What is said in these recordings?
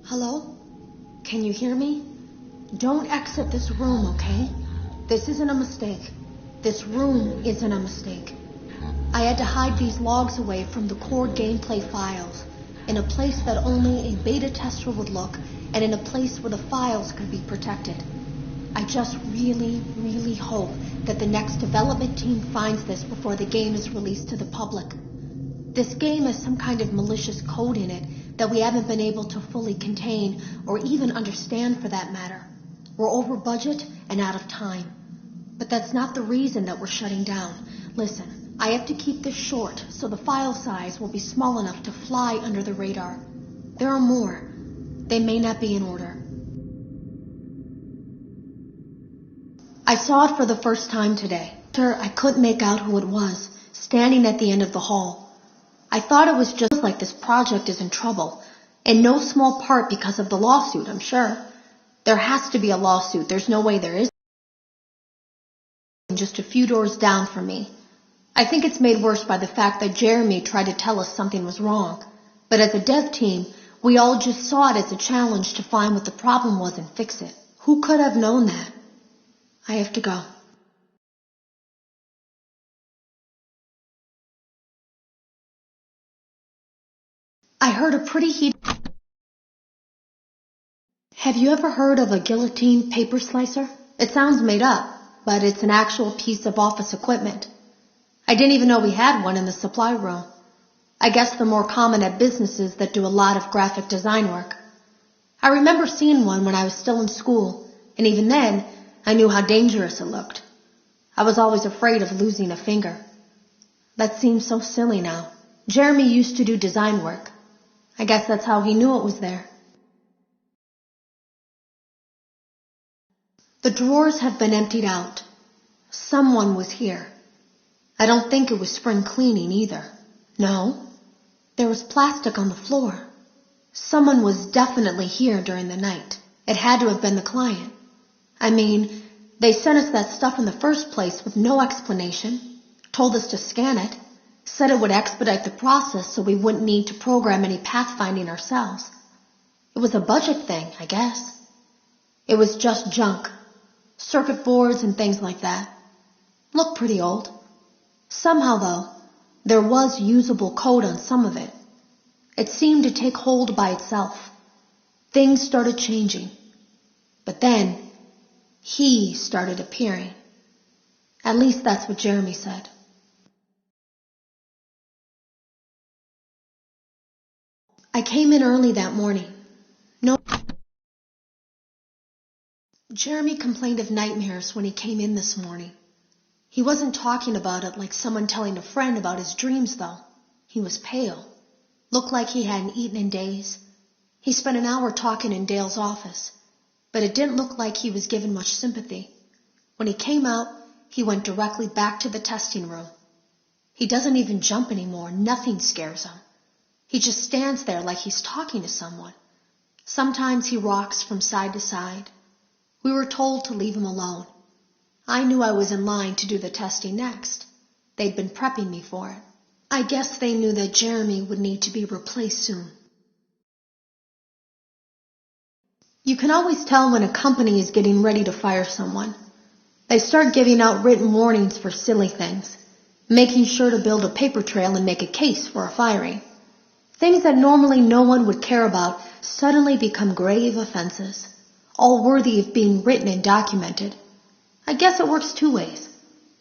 Hello? Can you hear me? Don't exit this room, okay? This isn't a mistake. This room isn't a mistake. I had to hide these logs away from the core gameplay files in a place that only a beta tester would look and in a place where the files could be protected. I just really hope that the next development team finds this before the game is released to the public. This game has some kind of malicious code in it that we haven't been able to fully contain or even understand for that matter. We're over budget and out of time. But that's not the reason that we're shutting down. Listen, I have to keep this short so the file size will be small enough to fly under the radar. There are more. They may not be in order. I saw it for the first time today. I couldn't make out who it was, standing at the end of the hall. I thought it was just like this project is in trouble, in no small part because of the lawsuit, I'm sure. There has to be a lawsuit. There's no way there isn't. Just a few doors down from me. I think it's made worse by the fact that Jeremy tried to tell us something was wrong. But as a dev team, we all just saw it as a challenge to find what the problem was and fix it. Who could have known that? I have to go. I heard a pretty heated... Have you ever heard of a guillotine paper slicer? It sounds made up, but it's an actual piece of office equipment. I didn't even know we had one in the supply room. I guess they're more common at businesses that do a lot of graphic design work. I remember seeing one when I was still in school, and even then, I knew how dangerous it looked. I was always afraid of losing a finger. That seems so silly now. Jeremy used to do design work. I guess that's how he knew it was there. The drawers have been emptied out. Someone was here. I don't think it was spring cleaning either. No, there was plastic on the floor. Someone was definitely here during the night. It had to have been the client. I mean, they sent us that stuff in the first place with no explanation, told us to scan it, said it would expedite the process so we wouldn't need to program any pathfinding ourselves. It was a budget thing, I guess. It was just junk. Circuit boards and things like that. Looked pretty old. Somehow, though, there was usable code on some of it. It seemed to take hold by itself. Things started changing. But then, he started appearing. At least that's what Jeremy said. I came in early that morning. Jeremy complained of nightmares when he came in this morning. He wasn't talking about it like someone telling a friend about his dreams, though. He was pale. Looked like he hadn't eaten in days. He spent an hour talking in Dale's office, but it didn't look like he was given much sympathy. When he came out, he went directly back to the testing room. He doesn't even jump anymore. Nothing scares him. He just stands there like he's talking to someone. Sometimes he rocks from side to side. We were told to leave him alone. I knew I was in line to do the testing next. They'd been prepping me for it. I guess they knew that Jeremy would need to be replaced soon. You can always tell when a company is getting ready to fire someone. They start giving out written warnings for silly things, making sure to build a paper trail and make a case for a firing. Things that normally no one would care about suddenly become grave offenses, all worthy of being written and documented. I guess it works two ways,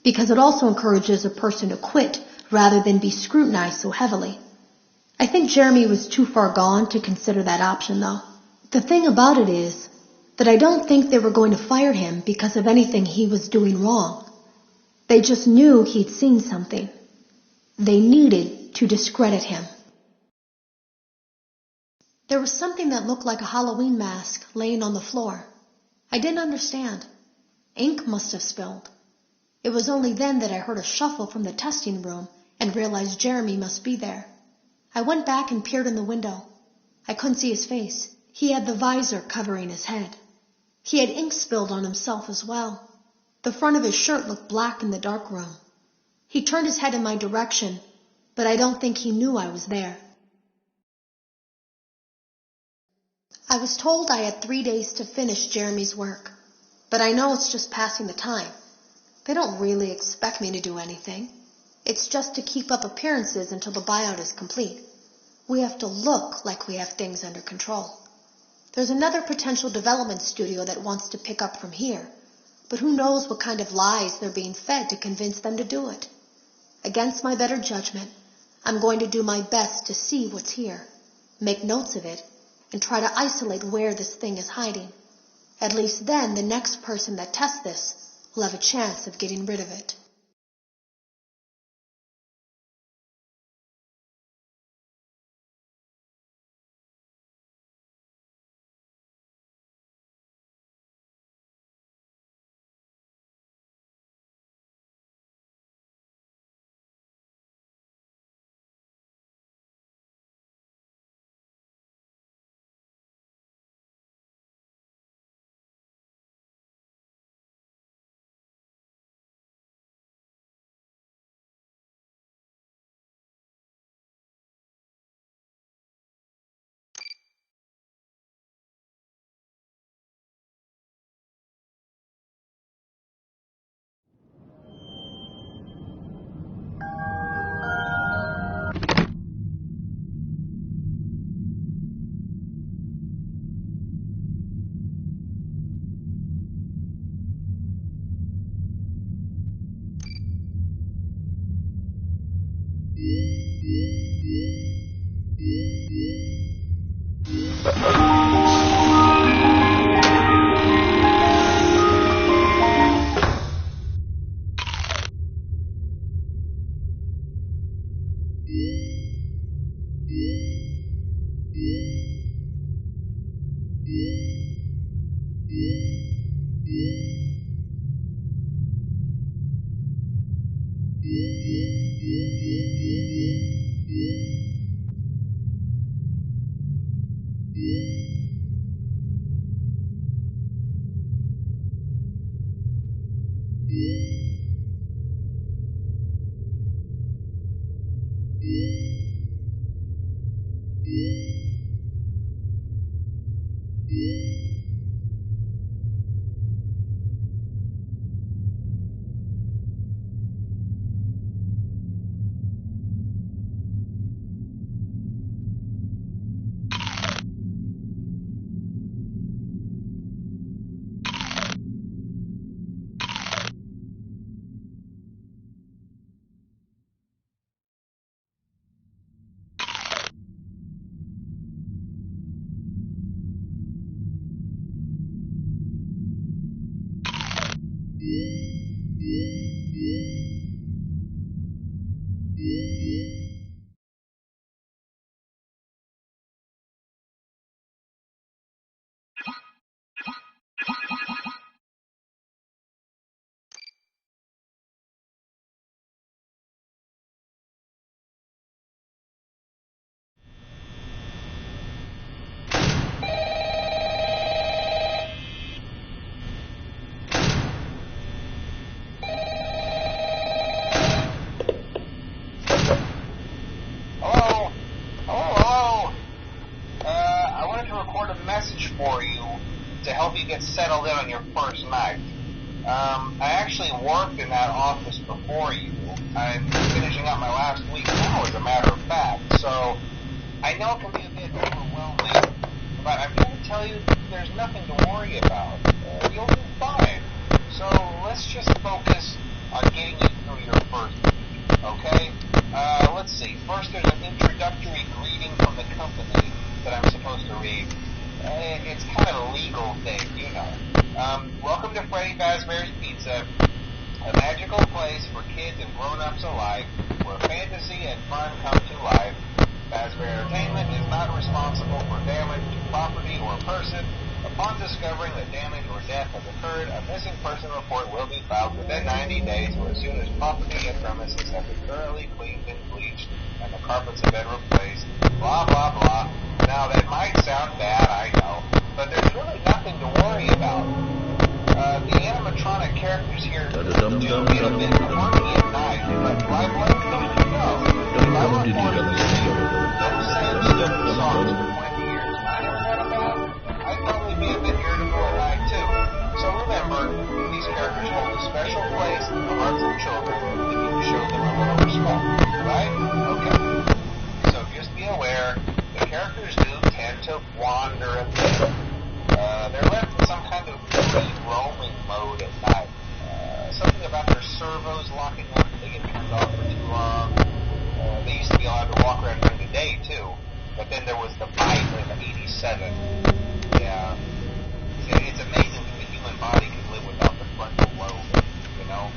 because it also encourages a person to quit rather than be scrutinized so heavily. I think Jeremy was too far gone to consider that option, though. The thing about it is that I don't think they were going to fire him because of anything he was doing wrong. They just knew he'd seen something. They needed to discredit him. There was something that looked like a Halloween mask laying on the floor. I didn't understand. Ink must have spilled. It was only then that I heard a shuffle from the testing room and realized Jeremy must be there. I went back and peered in the window. I couldn't see his face. He had the visor covering his head. He had ink spilled on himself as well. The front of his shirt looked black in the dark room. He turned his head in my direction, but I don't think he knew I was there. I was told I had 3 days to finish Jeremy's work, but I know it's just passing the time. They don't really expect me to do anything. It's just to keep up appearances until the buyout is complete. We have to look like we have things under control. There's another potential development studio that wants to pick up from here, but who knows what kind of lies they're being fed to convince them to do it. Against my better judgment, I'm going to do my best to see what's here, make notes of it, and try to isolate where this thing is hiding. At least then the next person that tests this will have a chance of getting rid of it. For you to help you get settled in on your first night. I actually worked in that office before you. I'm finishing up my last week now, as a matter of fact, so I know it can be a bit overwhelming, but I'm here to tell you there's nothing to worry about. You'll do fine. So let's just focus on getting you through your first week, okay? Let's see. First, there's an introductory greeting from the company that I'm supposed to read. It's kind of a legal thing, you know. Welcome to Freddy Fazbear's Pizza, a magical place for kids and grown-ups alike, where fantasy and fun come to life. Fazbear Entertainment is not responsible for damage to property or person. Upon discovering that damage or death has occurred, a missing person report will be filed within 90 days or as soon as property and premises have been thoroughly cleaned and bleached and the carpets have been replaced. Blah, blah, blah. Now, that might sound bad, I know, but there's really nothing to worry about. The animatronic characters here do get a bit quirky at night, but like let them know. If I recorded music, those same stupid songs for 20 years, I never had a bad to wander a bit. They're left in some kind of free roaming mode at night. Something about their servos locking up, they get turned off for too long. They used to be allowed to walk around during the day, too. But then there was the bite in '87. Yeah. It's amazing that the human body can live without the frontal lobe, you know?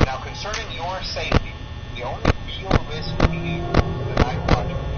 Now, concerning your safety, the only real risk to you as a night watchman